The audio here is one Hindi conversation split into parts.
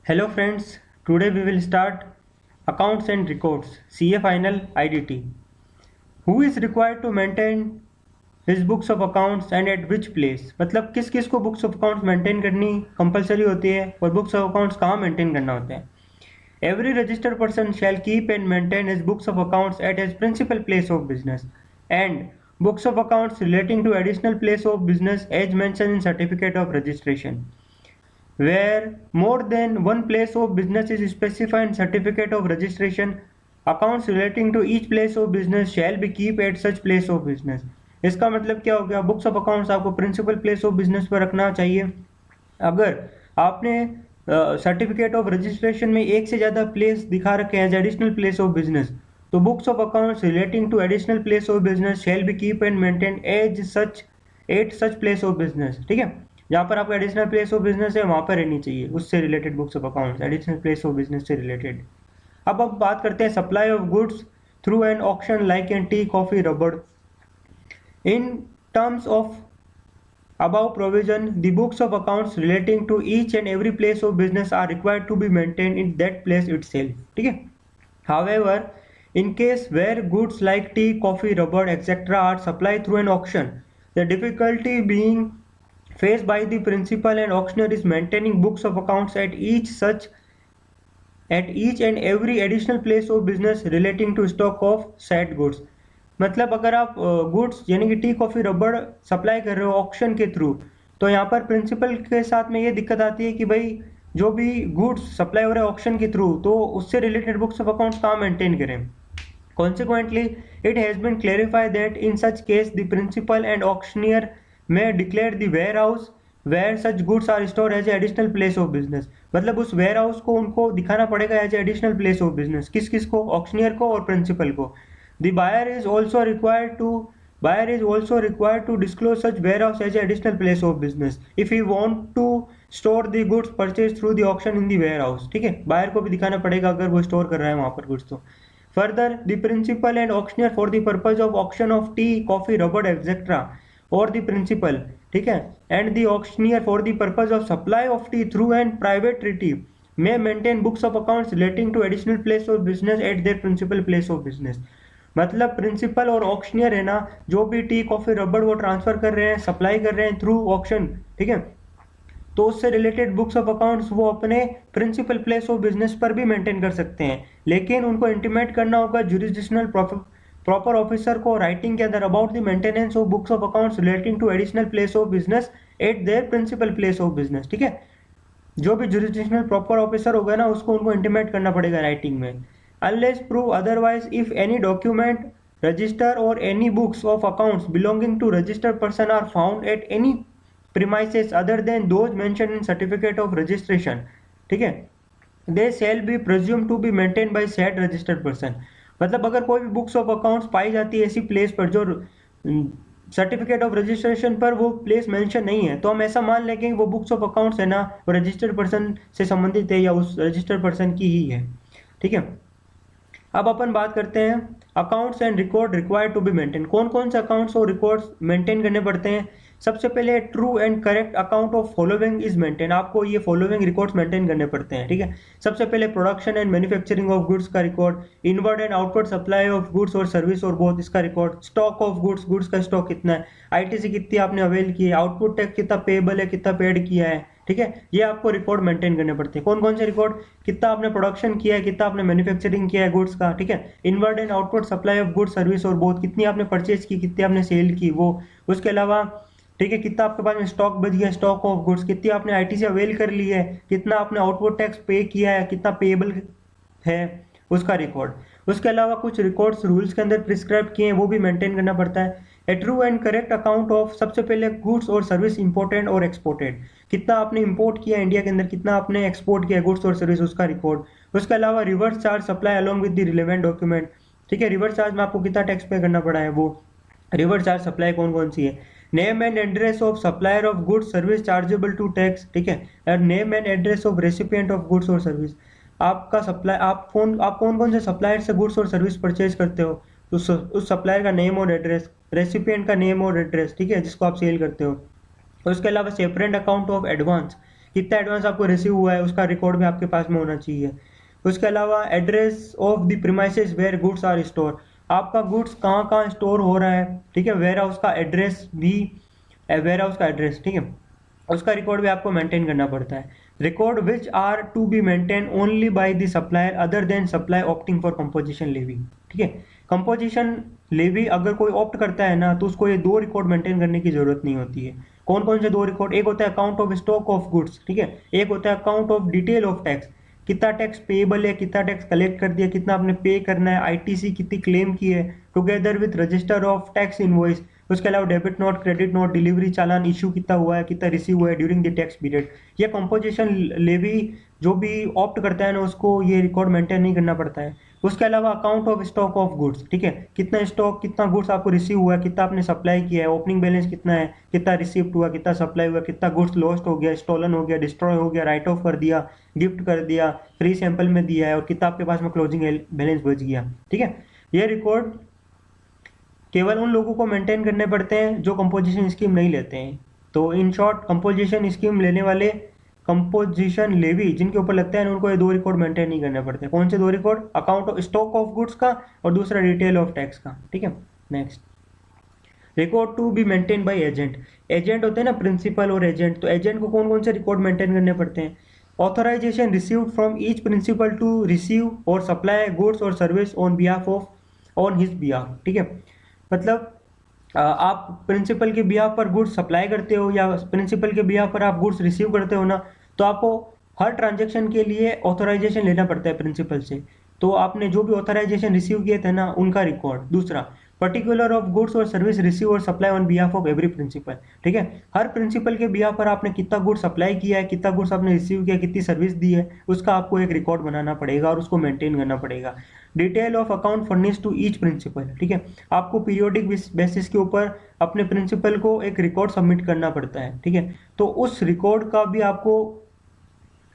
Hello friends, today we will start accounts and records CA final IDT. Who is required to maintain his books of accounts and at which place? मतलब किस किस को बुक्स ऑफ अकाउंट्स मेंटेन करनी कंपलसरी होती है और बुक्स ऑफ अकाउंट्स कहाँ मेंटेन करना होता है. Every registered person shall keep and maintain his books of accounts at his principal place of business and books of accounts relating to additional place of business as mentioned in certificate of registration. Where more than one place of business is specified in certificate of registration, accounts relating to each place of business shall be kept at such place of business. इसका मतलब क्या हो गया? बुक्स ऑफ अकाउंट्स आपको प्रिंसिपल प्लेस ऑफ बिजनेस पर रखना चाहिए. अगर आपने सर्टिफिकेट ऑफ रजिस्ट्रेशन में एक से ज़्यादा प्लेस दिखा रखे हैं as additional place of business, तो books of accounts relating to additional place of business shall be keep and maintain as such at such place of business. ठीक है, जहाँ पर आपका एडिशनल प्लेस ऑफ बिजनेस है वहाँ पर रहनी चाहिए उससे related books of accounts additional place of business से रिलेटेड. अब बात करते हैं supply of goods through an auction like an tea coffee rubber. In terms of above provision, the books of accounts relating to each and every place of business are required to be maintained in that place itself. ठीक है. However, in case where goods like tea, coffee, rubber, etc. are supplied through an auction, the difficulty being faced by the principal and auctioneer is maintaining books of accounts at each and every additional place of business relating to stock of said goods. मतलब अगर आप गुड्स यानी कि टी कॉफ़ी रबड़ सप्लाई कर रहे हो ऑक्शन के थ्रू, तो यहाँ पर प्रिंसिपल के साथ में ये दिक्कत आती है कि भाई जो भी गुड्स सप्लाई हो रहे हैं ऑक्शन के थ्रू, तो उससे रिलेटेड बुक्स ऑफ अकाउंट्स कहाँ मेंटेन करें. Consequently, it has been clarified that in such case the principal and auctioneer may declare the warehouse where such goods are stored as additional place of business. मतलब उस warehouse को उनको दिखाना पड़ेगा as additional place of business. किस किस को? ऑक्शनियर को और प्रिंसिपल को. The buyer is also required to disclose such warehouse as additional place of business if he want to store the goods purchased through the auction in the warehouse. ठीक है, बायर को भी दिखाना पड़ेगा अगर वो स्टोर कर रहा है वहाँ पर गुड्स. तो further, the principal and auctioneer for the purpose of auction of tea, coffee, rubber, etc. or the principal, ठीक है, and the auctioneer for the purpose of supply of tea through an private treaty may maintain books of accounts relating to additional place of business at their principal place of business. मतलब प्रिंसिपल और ऑक्शनियर है ना, जो भी टी कॉफी रबड़ वो ट्रांसफर कर रहे हैं सप्लाई कर रहे हैं थ्रू ऑक्शन, ठीक है, तो उससे रिलेटेड बुक्स ऑफ अकाउंट्स वो अपने प्रिंसिपल प्लेस ऑफ बिजनेस पर भी मेंटेन कर सकते हैं, लेकिन उनको इंटीमेट करना होगा जुरिसडिक्शनल प्रॉपर ऑफिसर को राइटिंग के अंदर about the maintenance of books of accounts relating to additional place of business at their principal place of business. ठीक है, जो भी जुरिसडिक्शनल प्रॉपर ऑफिसर होगा ना उसको उनको इंटीमेट करना पड़ेगा राइटिंग में. Unless proved otherwise, if any document, register or any books of accounts belonging to registered person are found at any premises other than those mentioned in certificate of registration, ठीक है, they shall be presumed to be maintained by said registered person. मतलब अगर कोई भी बुक्स ऑफ अकाउंट्स पाई जाती है ऐसी प्लेस पर जो सर्टिफिकेट ऑफ रजिस्ट्रेशन पर वो प्लेस मेंशन नहीं है, तो हम ऐसा मान लेंगे कि वो बुक्स ऑफ अकाउंट्स है ना वो रजिस्टर्ड पर्सन से संबंधित है या उस रजिस्टर्ड पर्सन की ही है. ठीक है, अब अपन बात करते हैं accounts and record required to be maintain. कौन कौन से अकाउंट्स और रिकॉर्ड्स मेंटेन करने पड़ते हैं. सबसे पहले true and correct account of following is maintain. आपको ये फॉलोइंग रिकॉर्ड्स मेंटेन करने पड़ते हैं. ठीक है, सबसे पहले production and manufacturing of goods का record, inward and outward supply of goods और सर्विस और बोथ इसका रिकॉर्ड, स्टॉक ऑफ गुड्स का स्टॉक कितना है, आईटीसी कितनी आपने अवेल की है, आउटपुट टैक्स कितना पेएबल है कितना पेड किया है. ठीक है, ये आपको रिकॉर्ड मेंटेन करने पड़ते हैं. कौन कौन से रिकॉर्ड, कितना आपने प्रोडक्शन किया है, कितना आपने मैन्युफैक्चरिंग किया है गुड्स का. ठीक है, inward and outward supply of goods service और बोथ कितनी आपने परचेज की कितनी आपने सेल की वो. उसके अलावा ठीक है, कितना आपके पास में स्टॉक बच गया स्टॉक ऑफ गुड्स, कितनी आपने आईटीसी अवेल कर ली है, कितना आपने आउटपुट टैक्स पे किया है, कितना पेएबल है उसका रिकॉर्ड. उसके अलावा कुछ रिकॉर्ड्स रूल्स के अंदर प्रिस्क्राइब किए हैं वो भी मेंटेन करना पड़ता है. A true and correct account of, सबसे पहले गुड्स और सर्विस इंपोर्टेड और एक्सपोर्टेड, कितना आपने इंपोर्ट किया इंडिया के अंदर, कितना आपने एक्सपोर्ट किया गुड्स और सर्विस उसका रिकॉर्ड. उसके अलावा reverse charge supply along with the relevant document. ठीक है, रिवर्स चार्ज में आपको कितना टैक्स पे करना पड़ा है वो रिवर्स चार्ज सप्लाई कौन कौन सी है. Name and address of supplier of goods service chargeable to tax. ठीक है, और name and address of recipient of goods और सर्विस. आपका सप्लाई आप कौन कौन से सप्लायर से गुड्स और सर्विस परचेज करते हो, तो उस सप्लायर का नेम और एड्रेस, रेसिपिएंट का नेम और एड्रेस, ठीक है, जिसको आप सेल करते हो. उसके अलावा सेपरेट अकाउंट ऑफ एडवांस, कितना एडवांस आपको रिसीव हुआ है उसका रिकॉर्ड भी आपके पास में होना चाहिए। उसके अलावा address of the premises where goods are store, आपका गुड्स कहाँ कहाँ स्टोर हो रहा है, ठीक है, वेयर हाउस का एड्रेस भी, वेयर हाउस का एड्रेस, ठीक है, उसका रिकॉर्ड भी आपको मेंटेन करना पड़ता है। Record which are to be maintain only by the supplier other than supply opting for composition levy, ठीक है। कंपोजिशन लेवी अगर कोई ऑप्ट करता है ना तो उसको ये दो रिकॉर्ड मेंटेन करने की जरूरत नहीं होती है। कौन कौन से दो रिकॉर्ड, एक होता है account of stock of goods, ठीक है, एक होता है account of detail of tax, कितना टैक्स पेएबल है, कितना टैक्स कलेक्ट कर दिया, कितना आपने पे करना है, आईटीसी कितनी क्लेम की है, together with register of tax invoice. उसके अलावा debit note, credit note, delivery challan issue कितना हुआ है, कितना रिसीव हुआ है ड्यूरिंग द टैक्स पीरियड। ये कंपोजिशन लेवी जो भी ऑप्ट करता है ना उसको ये रिकॉर्ड मेंटेन नहीं करना पड़ता है। उसके अलावा account of stock of goods, ठीक है, कितना स्टॉक, कितना गुड्स आपको रिसीव हुआ है, कितना आपने सप्लाई किया है, ओपनिंग बैलेंस कितना है, कितना रिसीव्ड हुआ, कितना सप्लाई हुआ, कितना गुड्स लॉस्ट हो गया, स्टोलन हो गया, डिस्ट्रॉय हो गया, राइट ऑफ कर दिया, गिफ्ट कर दिया, फ्री सैंपल में दिया है, और कितना आपके पास में क्लोजिंग बैलेंस बच गया, ठीक है। ये रिकॉर्ड केवल उन लोगों को मेंटेन करने पड़ते हैं जो कंपोजिशन स्कीम नहीं लेते हैं। तो इन शॉर्ट कंपोजिशन स्कीम लेने वाले कंपोजिशन लेवी जिनके ऊपर लगता है उनको ये दो रिकॉर्ड मेंटेन नहीं करने पड़ते। कौन से दो record, account of stock of goods का और दूसरा डिटेल ऑफ टैक्स का, ठीक है। Next, record to be maintain by agent, agent होते हैं ना प्रिंसिपल और एजेंट, तो एजेंट को कौन कौन से रिकॉर्ड मेंटेन करने पड़ते हैं। Authorization received from each principal to receive और सप्लाई गुड्स और service on behalf of on his behalf, ठीक है। मतलब आप प्रिंसिपल के बिहाफ पर गुड्स सप्लाई करते हो या प्रिंसिपल के बिहाफ पर आप गुड्स रिसीव करते हो ना, तो आपको हर ट्रांजैक्शन के लिए ऑथराइजेशन लेना पड़ता है प्रिंसिपल से। तो आपने जो भी ऑथराइजेशन रिसीव किए थे ना उनका रिकॉर्ड। दूसरा, पर्टिकुलर ऑफ गुड्स और सर्विस रिसीव और supply on behalf of every principal, ठीक है, हर प्रिंसिपल के बिहाफ पर आपने कितना गुड्स सप्लाई किया है, कितना गुड्स आपने रिसीव किया, कितनी सर्विस दी है, उसका आपको एक रिकॉर्ड बनाना पड़ेगा और उसको मेंटेन करना पड़ेगा। Detail of account furnish to each principal, ठीक है, आपको पीरियोडिक बेसिस के ऊपर अपने प्रिंसिपल को एक रिकॉर्ड सबमिट करना पड़ता है, ठीक है। तो उस रिकॉर्ड का भी आपको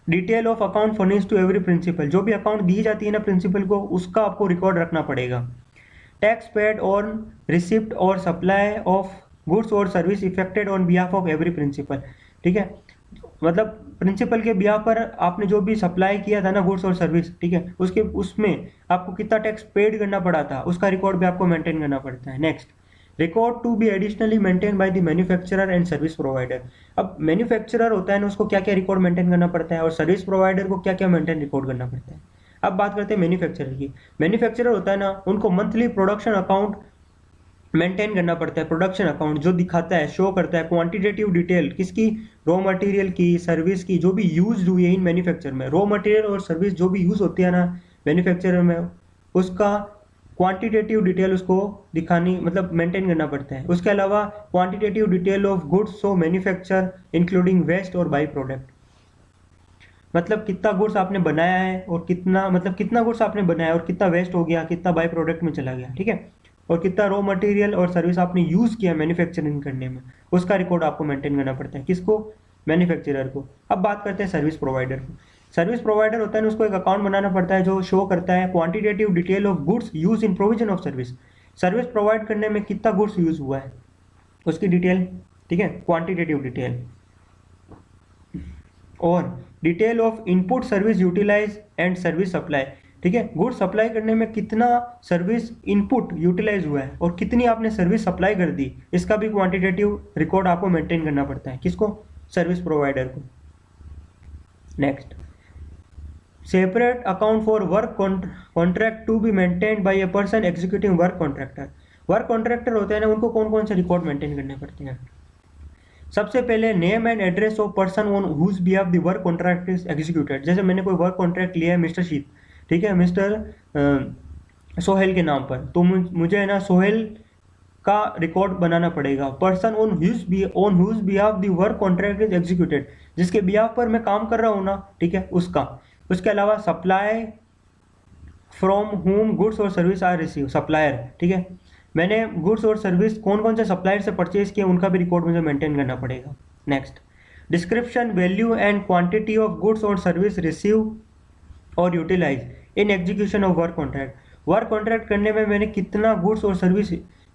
detail of account furnish to every principal, जो भी अकाउंट दी जाती है ना प्रिंसिपल को उसका आपको रिकॉर्ड रखना पड़ेगा। टैक्स पेड ऑन रिसिप्ट और सप्लाई ऑफ गुड्स और service effected on behalf of every principal, ठीक है, मतलब प्रिंसिपल के बिहाफ पर आपने जो भी सप्लाई किया था ना गुड्स और सर्विस, ठीक है, उसके उसमें आपको कितना टैक्स पेड करना पड़ा था उसका रिकॉर्ड भी आपको मेंटेन करना पड़ता है। Next, record to be additionally maintain by the manufacturer and service provider. अब मैन्युफैक्चरर होता है ना उसको क्या क्या रिकॉर्ड मेंटेन करना पड़ता है और सर्विस प्रोवाइडर को क्या क्या मेंटेन रिकॉर्ड करना पड़ता है। अब बात करते हैं मैन्युफैक्चरर की। मैन्युफैक्चरर होता है ना उनको मंथली प्रोडक्शन अकाउंट मेंटेन करना पड़ता है। प्रोडक्शन अकाउंट जो दिखाता है, शो करता है क्वांटिटेटिव डिटेल किसकी, रॉ मटेरियल की, सर्विस की, जो भी यूज हुई है इन मैन्युफैक्चर में, रॉ मटेरियल और सर्विस जो भी यूज होती है ना मैन्युफैक्चर में उसका क्वांटिटेटिव डिटेल उसको दिखानी मतलब मेंटेन करना पड़ता है। उसके अलावा quantitative detail of goods so manufacture including waste और बाई प्रोडक्ट, मतलब कितना गुड्स आपने बनाया है और कितना मतलब कितना गुड्स आपने बनाया और कितना वेस्ट हो गया, कितना बाई प्रोडक्ट में चला गया, ठीक है, और कितना रॉ मटेरियल और सर्विस आपने यूज किया मैन्युफैक्चरिंग करने में, उसका रिकॉर्ड आपको मेंटेन करना पड़ता है। किसको, मैन्युफैक्चरर को। अब बात करते हैं सर्विस प्रोवाइडर को। सर्विस प्रोवाइडर होता है उसको एक अकाउंट बनाना पड़ता है जो शो करता है quantitative detail of goods use in provision of service, service provide करने में कितना गुड्स यूज हुआ है उसकी डिटेल, ठीक है, क्वांटिटेटिव डिटेल। और detail of input service utilize and service supply, ठीक है, गुड्स सप्लाई करने में कितना सर्विस इनपुट यूटिलाइज हुआ है और कितनी आपने सर्विस सप्लाई कर दी, इसका भी क्वांटिटेटिव रिकॉर्ड आपको मेंटेन करना पड़ता है। किसको, सर्विस प्रोवाइडर को। Next, separate account for work contract to be maintained by a person executing work contractor. Work contractor होते हैं ना उनको कौन कौन से रिकॉर्ड मेंटेन करने पड़ते हैं। सबसे पहले name and address of person on whose behalf the work contract is executed. जैसे मैंने कोई वर्क कॉन्ट्रैक्ट लिया है मिस्टर शीत, ठीक है, मिस्टर सोहेल के नाम पर, तो मुझे है ना सोहेल का रिकॉर्ड बनाना पड़ेगा। Person on whose behalf the work contract is executed, जिसके बिहाफ पर मैं काम कर रहा हूँ ना, ठीक है, उसका। उसके अलावा सप्लाई फ्रॉम होम गुड्स और सर्विस आर रिसीव, सप्लायर, ठीक है, मैंने गुड्स और सर्विस कौन कौन से सप्लायर से परचेज किए उनका भी रिकॉर्ड मुझे मेंटेन करना पड़ेगा। Next, description value and quantity of goods और सर्विस रिसीव और utilize in execution of work contract. Work contract करने में मैंने कितना गुड्स और सर्विस,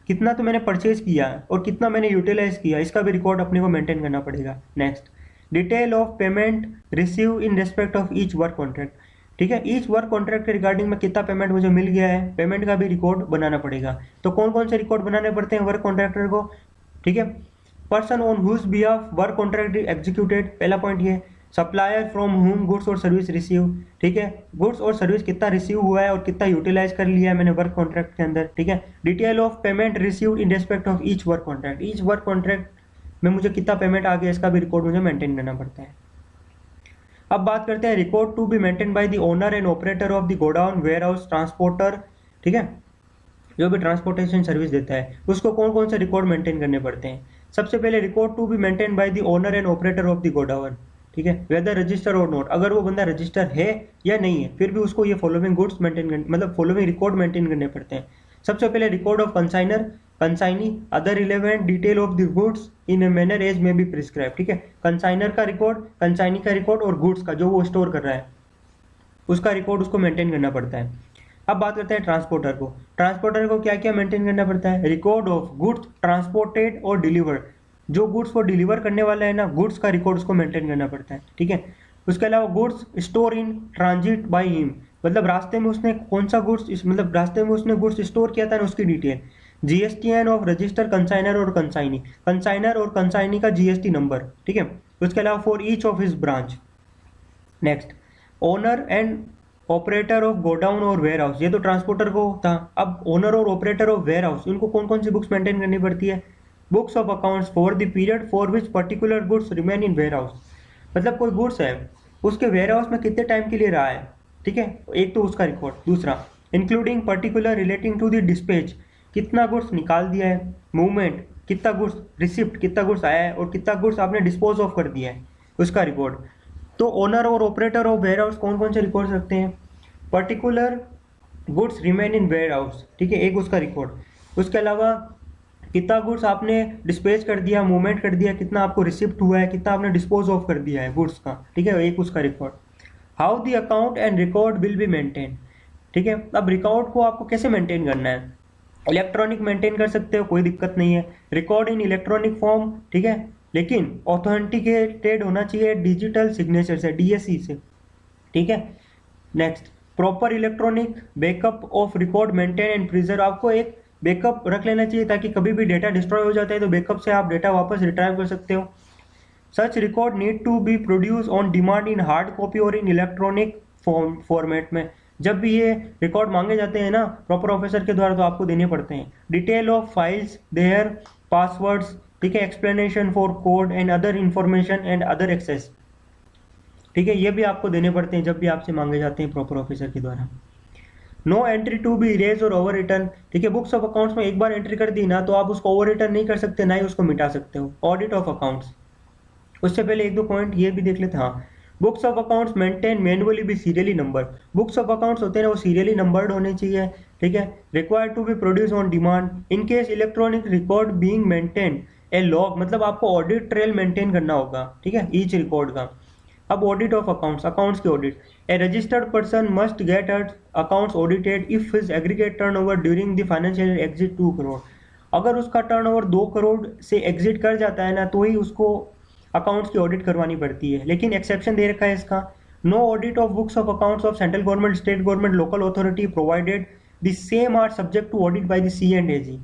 कितना तो मैंने परचेज किया और कितना मैंने यूटिलाइज किया, इसका भी रिकॉर्ड अपने को मेंटेन करना पड़ेगा। Next, detail of payment receive in respect of each work contract, ठीक है, ईच वर्क कॉन्ट्रैक्ट के रिगार्डिंग में कितना पेमेंट मुझे मिल गया है, पेमेंट का भी रिकॉर्ड बनाना पड़ेगा। तो कौन कौन से रिकॉर्ड बनाने पड़ते हैं वर्क कॉन्ट्रैक्टर को, ठीक है। Person on whose behalf work contract executed, पहला पॉइंट ये। सप्लायर फ्रॉम होम गुड्स और सर्विस रिसीव, ठीक है, गुड्स और सर्विस कितना रिसीव हुआ है और कितना यूटिलाइज कर लिया है मैंने वर्क कॉन्ट्रैक्ट के अंदर, ठीक है। Detail of payment received in respect of each work contract, each work contract में मुझे कितना पेमेंट आ गया इसका भी रिकॉर्ड मुझे मेंटेन करना पड़ता है। अब बात करते हैं record to be maintain by the owner and operator of the godown warehouse transporter, ठीक है, जो भी ट्रांसपोर्टेशन सर्विस देता है उसको कौन कौन से रिकॉर्ड मेंटेन करने पड़ते हैं। सबसे पहले record to be maintain by the owner and operator of the godown, ठीक है, वेदर रजिस्टर और नॉट, अगर वो बंदा रजिस्टर है या नहीं है फिर भी उसको ये फॉलोइंग गुड्स मेंटेन करने मतलब फॉलोइंग रिकॉर्ड मेंटेन करने पड़ते हैं। सबसे पहले record of consignor consignee other relevant detail of the goods in a manner as may be prescribe, ठीक है, कंसाइनर का रिकॉर्ड, कंसाइनी का रिकॉर्ड और गुड्स का जो वो स्टोर कर रहा है उसका रिकॉर्ड उसको मेंटेन करना पड़ता है। अब बात करते हैं ट्रांसपोर्टर को, ट्रांसपोर्टर को क्या क्या मेंटेन करना पड़ता है, रिकॉर्ड ऑफ गुड्स ट्रांसपोर्टेड और डिलीवर्ड, जो गुड्स वो डिलीवर करने वाला है ना गुड्स का रिकॉर्ड उसको मेंटेन करना पड़ता है, ठीक है। उसके अलावा goods store in transit by him, मतलब रास्ते में उसने कौन सा गुड्स मतलब रास्ते में उसने गुड्स स्टोर किया था ना उसकी detail. GSTN of register consignor और कंसाइनी, कंसाइनर और कंसाइनी का जीएसटी नंबर, ठीक है। उसके अलावा for each of his branch. Next owner and operator of godown और वेयर हाउस, ये तो ट्रांसपोर्टर को था। अब ओनर और ऑपरेटर ऑफ वेयर हाउस उनको कौन कौन सी बुक्स मेंटेन करनी पड़ती है, books of accounts for the period for which particular goods remain in warehouse, मतलब कोई गुड्स है उसके वेयर हाउस में कितने टाइम के लिए रहा है, ठीक है, एक तो उसका रिकॉर्ड। दूसरा including particular relating to the dispatch, कितना गुड्स निकाल दिया है, मूवमेंट कितना गुड्स, रिसिप्ट कितना गुड्स आया है और कितना गुड्स आपने डिस्पोज ऑफ कर दिया है उसका रिकॉर्ड। तो ओनर और ऑपरेटर ऑफ वेयर हाउस कौन कौन से रिकॉर्ड रखते हैं, particular goods remain in warehouse, ठीक है, एक उसका रिकॉर्ड। उसके अलावा कितना गुड्स आपने डिस्पैच कर दिया, मूवमेंट कर दिया, कितना आपको रिसिप्ट हुआ है, कितना आपने डिस्पोज ऑफ कर दिया है गुड्स का, ठीक है, एक उसका record. How the account and record will be maintain, ठीक है। अब रिकॉर्ड को आपको कैसे मेंटेन करना है, इलेक्ट्रॉनिक मेंटेन कर सकते हो, कोई दिक्कत नहीं है, रिकॉर्ड इन इलेक्ट्रॉनिक फॉर्म, ठीक है, लेकिन ऑथेंटिकेटेड होना चाहिए डिजिटल सिग्नेचर से, डीएससी से, ठीक है। Next proper electronic backup of record maintain and preserve, आपको एक बैकअप रख लेना चाहिए ताकि कभी भी डेटा डिस्ट्रॉय हो जाता है तो बैकअप से आप डेटा वापस रिट्राइव कर सकते हो। Such record need to be produce on demand in hard copy और इन इलेक्ट्रॉनिक फॉर्मेट में, जब भी ये रिकॉर्ड मांगे जाते हैं ना प्रॉपर ऑफिसर के द्वारा तो आपको देने पड़ते हैं। Detail of files their passwords, ठीक है, explanation for code and other information and other access, ठीक है, ये भी आपको देने पड़ते हैं जब भी आपसे मांगे जाते हैं प्रॉपर ऑफिसर के द्वारा। No entry to be erase और ओवर रिटर्न, ठीक है, बुक्स ऑफ अकाउंट्स में एक बार एंट्री कर दी ना तो आप उसको ओवर रिटर्न नहीं कर सकते, ना ही उसको मिटा सकते हो। ऑडिट ऑफ अकाउंट्स, उससे पहले एक दो पॉइंट ये भी देख लेते हैं। हाँ, books of accounts maintain manually भी serially number, books of accounts होते हैं वो सीरियली नंबर्ड होने चाहिए, ठीक है। Required to be produce on demand in case electronic record being maintain a log, मतलब आपको ऑडिट ट्रेल मेंटेन करना होगा, ठीक है, ईच रिकॉर्ड का। अब ऑडिट ऑफ अकाउंट्स, अकाउंट्स की audit, A registered person must get accounts audited if his aggregate turnover during the financial year exit 2 crore, अगर उसका टर्नओवर 2 करोड़ से एग्जिट कर जाता है ना तो ही उसको अकाउंट्स की ऑडिट करवानी पड़ती है, लेकिन एक्सेप्शन दे रखा है इसका। No audit of books of accounts of central government, state government, local authority provided the same are subject to audit by the C&AG,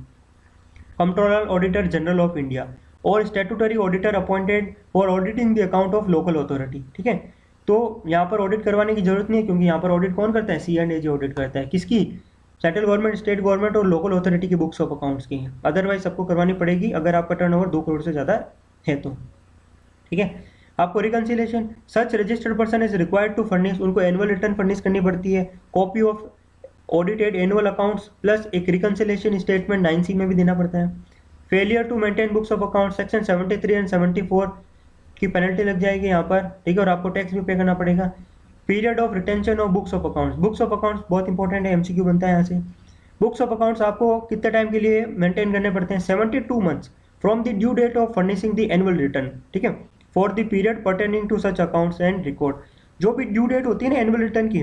controller auditor general of India, और statutory auditor appointed for auditing the account of local authority, ठीक है। तो यहाँ पर ऑडिट करवाने की जरूरत नहीं है क्योंकि यहाँ पर ऑडिट कौन करता है, C&AG ऑडिट करता है, किसकी, सेंट्रल गवर्नमेंट, स्टेट गवर्नमेंट और लोकल अथॉरिटी की बुक्स ऑफ अकाउंट्स की। अदरवाइज सबको करवानी पड़ेगी अगर आपका टर्नओवर 2 करोड़ से ज़्यादा है तो, ठीक है। आपको reconciliation, such registered person is required to furnish, उनको एनुअल रिटर्न फर्निश करनी पड़ती है, copy of audited annual accounts plus एक रिकंसिलेशन स्टेटमेंट 9C में भी देना पड़ता है। Failure to maintain books of account section 73 and 74 की पेनल्टी लग जाएगी यहाँ पर, ठीक है, और आपको टैक्स भी पे करना पड़ेगा। Period of retention of books of accounts, books of accounts बहुत इंपॉर्टेंट है, MCQ बनता है यहाँ से। बुक्स ऑफ अकाउंट्स आपको कितने टाइम के लिए मेंटेन करने पड़ते हैं, 72 months from the due date of furnishing the annual return, ठीक है, for the period pertaining to such accounts and record, जो भी ड्यू डेट होती है ना एनुअल रिटर्न की,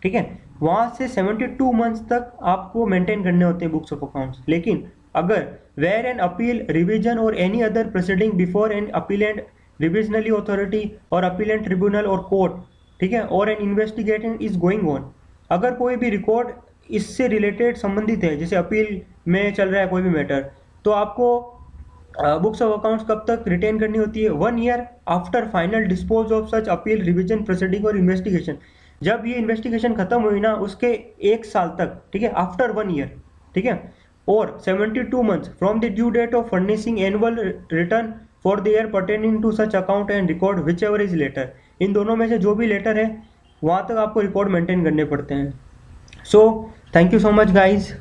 ठीक है, वहाँ से 72 मंथ्स तक आपको मेंटेन करने होते हैं बुक्स ऑफ अकाउंट्स। लेकिन अगर वेयर एन अपील, रिवीजन और any other proceeding before an appellate revisionally authority और अपीलेंट ट्रिब्यूनल और कोर्ट, ठीक है, और an investigation is going on. अगर कोई भी रिकॉर्ड इससे रिलेटेड संबंधित है, जैसे अपील में चल रहा है कोई भी मैटर, तो आपको बुक्स ऑफ अकाउंट्स कब तक रिटेन करनी होती है? 1 year after final dispose of such appeal, revision proceeding और इन्वेस्टिगेशन। जब ये इन्वेस्टिगेशन खत्म हुई ना, उसके 1 साल तक, ठीक है, आफ्टर 1 ईयर, ठीक है, और 72 months from the due date of furnishing annual return for the year pertaining to such account and record whichever is later. इन दोनों में से जो भी लेटर है वहाँ तक आपको रिकॉर्ड मेंटेन करने पड़ते हैं। So thank you so much guys.